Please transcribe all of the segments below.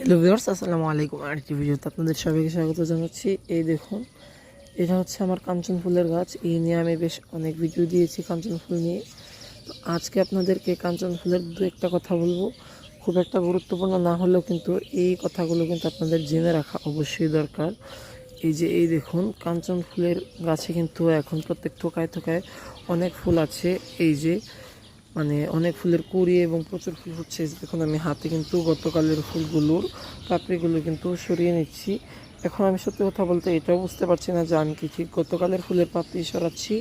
Hello viewers, আসসালামু আলাইকুম। আরেকটি ভিডিওতে আপনাদের সবাইকে স্বাগত জানাচ্ছি। এই দেখুন, এটা হচ্ছে আমার কাঞ্চন ফুলের গাছ। এই নিয়ে আমি বেশ অনেক ভিডিও দিয়েছি কাঞ্চন ফুল নিয়ে। তো আজকে আপনাদেরকে কাঞ্চন ফুলের দু একটা কথা বলবো। খুব একটা গুরুত্বপূর্ণ না হলেও কিন্তু এই কথাগুলো কিন্তু আপনাদের জেনে রাখা অবশ্যই দরকার। এই দেখুন, কাঞ্চন ফুলের গাছে কিন্তু এখন প্রত্যেক থোকায় থোকায় অনেক ফুল আছে। এই যে অনেক ফুলের কুঁড়ি এবং প্রচুর ফুল হচ্ছে। দেখুন, আমি হাতে কিন্তু গতকালের ফুলগুলোর পাপড়িগুলো কিন্তু সরিয়ে নিচ্ছি। এখন আমি সত্যি কথা বলতে এটাও বুঝতে পারছি না যে আমি কি ঠিক গতকালের ফুলের পাপড়ি সরাচ্ছি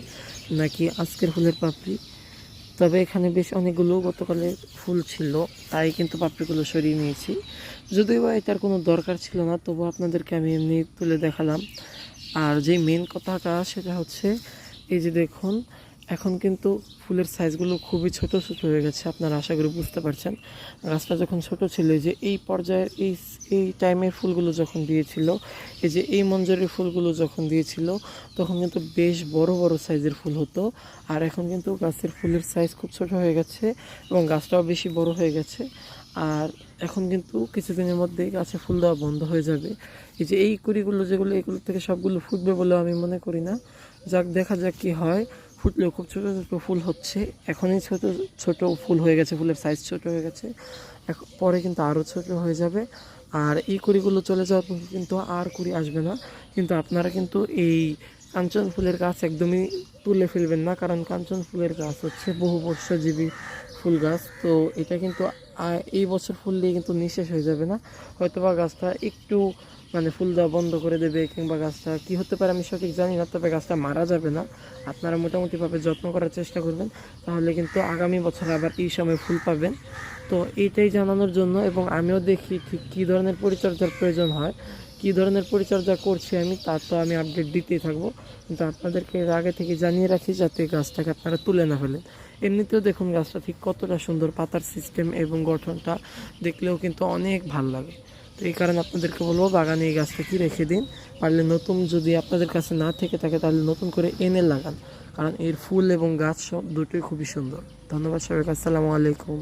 নাকি আজকের ফুলের পাপড়ি। তবে এখানে বেশ অনেকগুলো গতকালের ফুল ছিল, তাই কিন্তু পাপড়িগুলো সরিয়ে নিয়েছি। যদিও বা এটার কোনো দরকার ছিল না, তবু আপনাদেরকে আমি এমনি তুলে দেখালাম। আর যে মেন কথাটা সেটা হচ্ছে, এই যে দেখুন, এখন কিন্তু ফুলের সাইজগুলো খুবই ছোট ছোট হয়ে গেছে। আপনারা আশা করি বুঝতে পারছেন। গাছটা যখন ছোট ছিল, যে এই পর্যায়ের এই টাইমের ফুলগুলো যখন দিয়েছিল, এই যে এই মঞ্জুরির ফুলগুলো যখন দিয়েছিল, তখন কিন্তু বেশ বড় বড় সাইজের ফুল হতো। আর এখন কিন্তু গাছের ফুলের সাইজ খুব ছোট হয়ে গেছে এবং গাছটাও বেশি বড় হয়ে গেছে। আর এখন কিন্তু কিছুদিনের মধ্যেই গাছে ফুল দেওয়া বন্ধ হয়ে যাবে। এই যে এই কুড়িগুলো যেগুলো, এগুলো থেকে সবগুলো ফুটবে বলে আমি মনে করি না। যাক, দেখা যাক কি হয়। ফুটলেও খুব ছোটো ছোটো ফুল হচ্ছে। এখনই ছোট ছোট ফুল হয়ে গেছে, ফুলের সাইজ ছোট হয়ে গেছে। এখন পরে কিন্তু আরও ছোট হয়ে যাবে। আর এই কুড়িগুলো চলে যাওয়ার পর কিন্তু আর কুড়ি আসবে না। কিন্তু আপনারা কিন্তু এই কাঞ্চন ফুলের গাছ একদমই তুলে ফেলবেন না, কারণ কাঞ্চন ফুলের গাছ হচ্ছে বহু বর্ষজীবী ফুল গাছ। তো এটা কিন্তু এই বছর ফুল দিয়ে কিন্তু নিঃশেষ হয়ে যাবে না। হয়তোবা গাছটা একটু ফুল দেওয়া বন্ধ করে দেবে, কিংবা গাছটা কী হতে পারে আমি সঠিক জানি না। তবে গাছটা মারা যাবে না। আপনারা মোটামুটিভাবে যত্ন করার চেষ্টা করবেন, তাহলে কিন্তু আগামী বছর আবার এই সময় ফুল পাবেন। তো এইটাই জানানোর জন্য, এবং আমিও দেখি ঠিক কী ধরনের পরিচর্যার প্রয়োজন হয়, কী ধরনের পরিচর্যা করছি আমি, তার তো আমি আপডেট দিতেই থাকবো। কিন্তু আপনাদেরকে এর আগে থেকে জানিয়ে রাখি, যাতে গাছটাকে আপনারা তুলে না ফেলেন। এমনিতেও দেখুন গাছটা ঠিক কতটা সুন্দর, পাতার সিস্টেম এবং গঠনটা দেখলেও কিন্তু অনেক ভালো লাগে। তো এই কারণে আপনাদেরকে বলবো, বাগানে এই গাছটা কি রেখে দিন। পারলে নতুন, যদি আপনাদের কাছে না থেকে থাকে, তাহলে নতুন করে এনে লাগান, কারণ এর ফুল এবং গাছ সব দুটোই খুবই সুন্দর। ধন্যবাদ সবাইকে। আসসালামু আলাইকুম।